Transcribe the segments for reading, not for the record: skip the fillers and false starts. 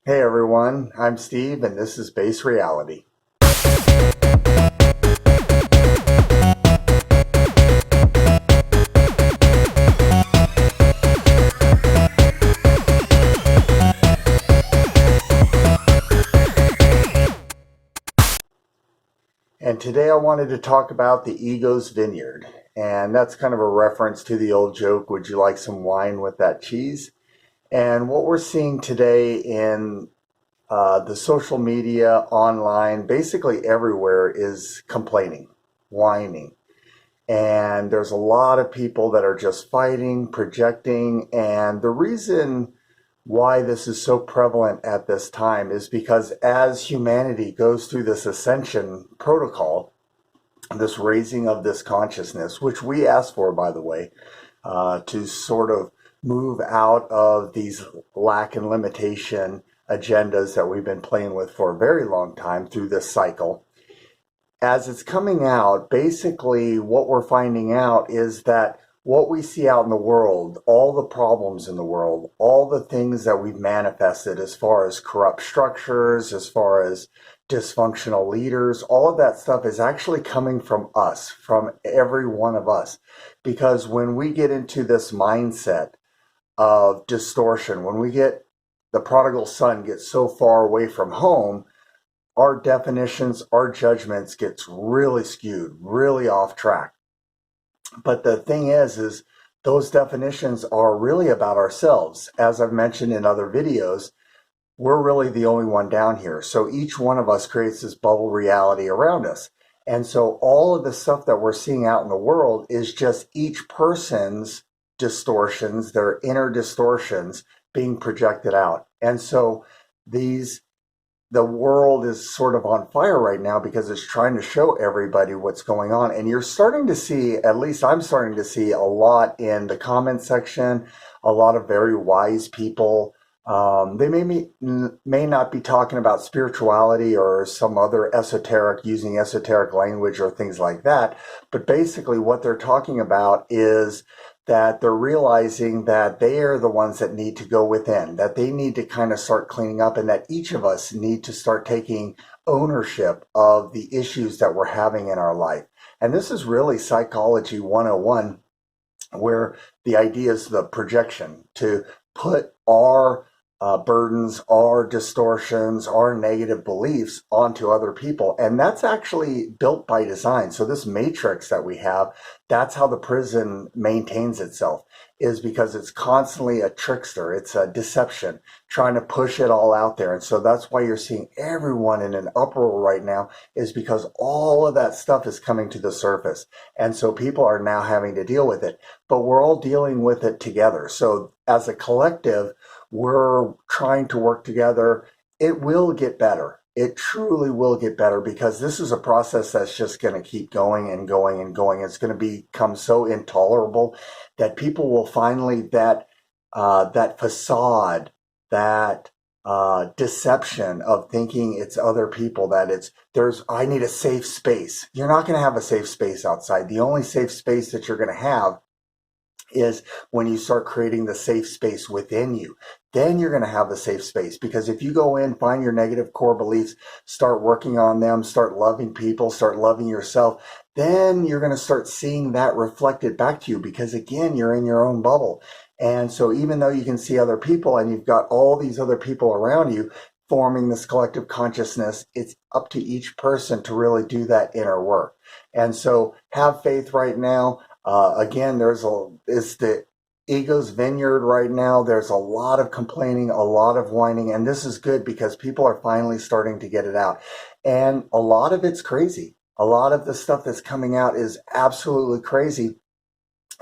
Hey everyone, I'm Steve and this is Base Reality. And today I wanted to talk about the ego's vineyard. And that's kind of a reference to the old joke, would you like some wine with that cheese? And what we're seeing today in the social media, online, basically everywhere is complaining, whining. And there's a lot of people that are just fighting, projecting. And the reason why this is so prevalent at this time is because as humanity goes through this ascension protocol, this raising of this consciousness, which we asked for, by the way, to sort of move out of these lack and limitation agendas that we've been playing with for a very long time through this cycle. As it's coming out, basically what we're finding out is that what we see out in the world, all the problems in the world, all the things that we've manifested as far as corrupt structures, as far as dysfunctional leaders, all of that stuff is actually coming from us, from every one of us. Because when we get into this mindset of distortion, when we get the prodigal son gets so far away from home, our definitions, our judgments gets really skewed, really off track. But the thing is those definitions are really about ourselves. As I've mentioned in other videos, we're really the only one down here. So each one of us creates this bubble reality around us. And so all of the stuff that we're seeing out in the world is just each person's distortions, their inner distortions being projected out. And so these the world is sort of on fire right now because it's trying to show everybody what's going on. And you're starting to see, at least I'm starting to see a lot in the comment section, a lot of very wise people. They may not be talking about spirituality or some other esoteric, using esoteric language or things like that. But basically what they're talking about is that they're realizing that they are the ones that need to go within, that they need to kind of start cleaning up, and that each of us need to start taking ownership of the issues that we're having in our life. And this is really psychology 101, where the idea is the projection to put our burdens, our distortions, our negative beliefs onto other people. And that's actually built by design. So this matrix that we have, that's how the prison maintains itself, is because it's constantly a trickster. It's a deception, trying to push it all out there. And so that's why you're seeing everyone in an uproar right now, is because all of that stuff is coming to the surface. And so people are now having to deal with it, but we're all dealing with it together. So as a collective, we're trying to work together. It will get better. It truly will get better, because this is a process that's just going to keep going and going and going. It's going to become so intolerable that people will finally, that facade, that deception of thinking it's other people, that I need a safe space. You're not going to have a safe space outside. The only safe space that you're going to have is when you start creating the safe space within you. Then you're going to have the safe space, because if you go in, find your negative core beliefs, start working on them, start loving people, start loving yourself, then you're going to start seeing that reflected back to you, because again, you're in your own bubble. And so even though you can see other people and you've got all these other people around you forming this collective consciousness, it's up to each person to really do that inner work. And so have faith right now. Again, it's the ego's vineyard right now. There's a lot of complaining, a lot of whining, and this is good because people are finally starting to get it out. And a lot of it's crazy. A lot of the stuff that's coming out is absolutely crazy.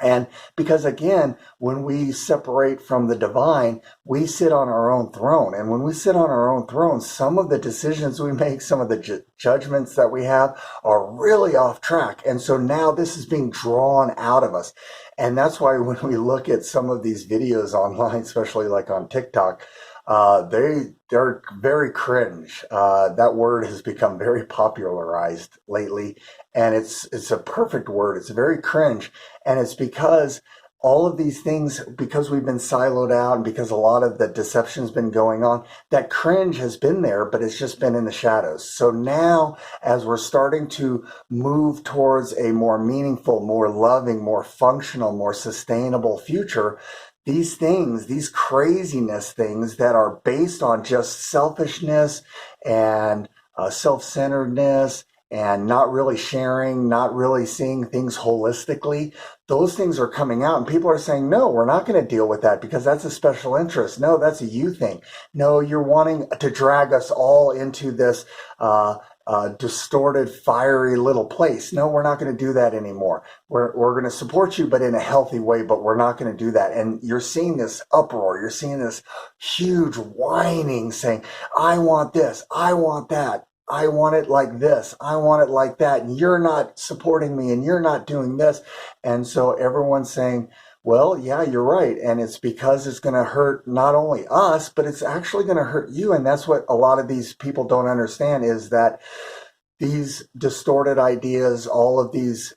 And because again, when we separate from the divine, we sit on our own throne. And when we sit on our own throne, some of the decisions we make, some of the judgments that we have are really off track. And so now this is being drawn out of us. And that's why when we look at some of these videos online, especially like on TikTok, they're very cringe. That word has become very popularized lately, and it's a perfect word. It's very cringe, and it's because all of these things, because we've been siloed out and because a lot of the deception's been going on, that cringe has been there, but it's just been in the shadows. So now, as we're starting to move towards a more meaningful, more loving, more functional, more sustainable future, these things, these craziness things that are based on just selfishness and self-centeredness and not really sharing, not really seeing things holistically, those things are coming out and people are saying, no, we're not going to deal with that because that's a special interest. No, that's a you thing. No, you're wanting to drag us all into this distorted, fiery little place. No, we're not going to do that anymore. We're going to support you, but in a healthy way, but we're not going to do that. And you're seeing this uproar. You're seeing this huge whining saying, I want this. I want that. I want it like this. I want it like that. And you're not supporting me and you're not doing this. And so everyone's saying, well, yeah, you're right. And it's because it's going to hurt not only us, but it's actually going to hurt you. And that's what a lot of these people don't understand, is that these distorted ideas, all of these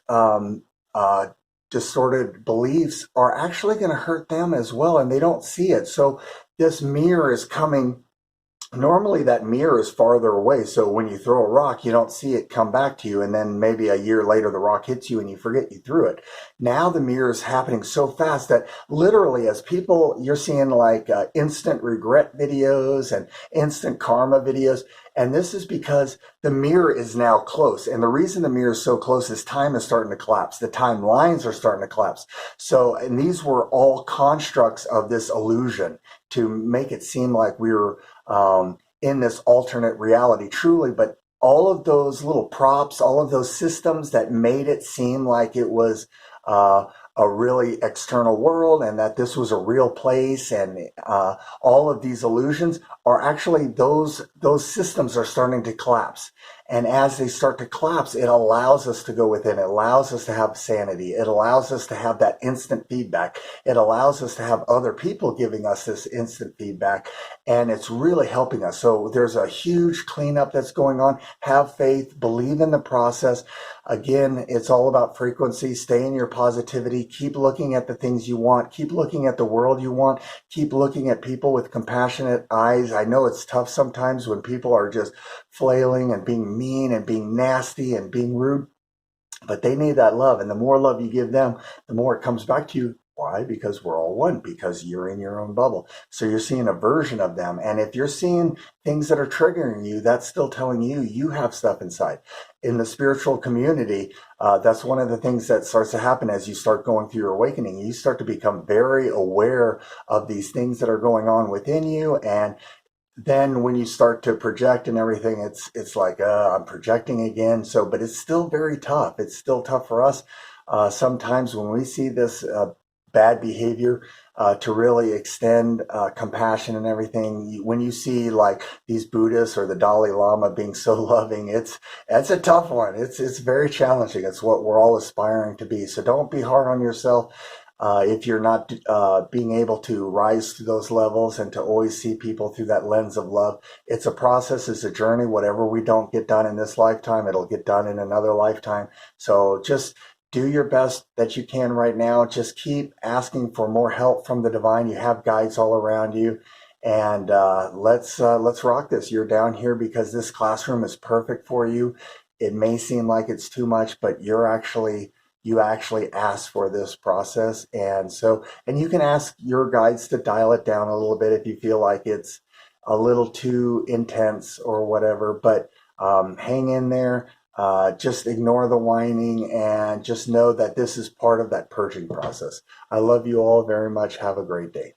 distorted beliefs are actually going to hurt them as well. And they don't see it. So this mirror is coming. Normally that mirror is farther away, so when you throw a rock, you don't see it come back to you, and then maybe a year later the rock hits you and you forget you threw it. Now the mirror is happening so fast that literally, as people, you're seeing like instant regret videos and instant karma videos, and this is because the mirror is now close. And the reason the mirror is so close is time is starting to collapse. The timelines are starting to collapse. So, and these were all constructs of this illusion to make it seem like we were in this alternate reality truly, but all of those little props, all of those systems that made it seem like it was a really external world and that this was a real place, and all of these illusions are actually, those systems are starting to collapse. And as they start to collapse, it allows us to go within. It allows us to have sanity. It allows us to have that instant feedback. It allows us to have other people giving us this instant feedback. And it's really helping us. So there's a huge cleanup that's going on. Have faith, believe in the process. Again, it's all about frequency. Stay in your positivity. Keep looking at the things you want. Keep looking at the world you want. Keep looking at people with compassionate eyes. I know it's tough sometimes when people are just flailing and being mean and being nasty and being rude, but they need that love. And the more love you give them, the more it comes back to you. Why? Because we're all one, because you're in your own bubble. So you're seeing a version of them. And if you're seeing things that are triggering you, that's still telling you you have stuff inside. In the spiritual community, that's one of the things that starts to happen as you start going through your awakening. You start to become very aware of these things that are going on within you. And then when you start to project and everything, it's like, I'm projecting again. So, but it's still very tough. It's still tough for us. Sometimes when we see this bad behavior, to really extend compassion and everything. When you see like these Buddhists or the Dalai Lama being so loving, it's a tough one. It's very challenging. It's what we're all aspiring to be. So don't be hard on yourself. If you're not being able to rise to those levels and to always see people through that lens of love. It's a process, it's a journey. Whatever we don't get done in this lifetime, it'll get done in another lifetime. So just do your best that you can right now. Just keep asking for more help from the divine. You have guides all around you. And let's rock this. You're down here because this classroom is perfect for you. It may seem like it's too much, but you actually asked for this process. And you can ask your guides to dial it down a little bit if you feel like it's a little too intense or whatever, but hang in there. Just ignore the whining and just know that this is part of that purging process. I love you all very much. Have a great day.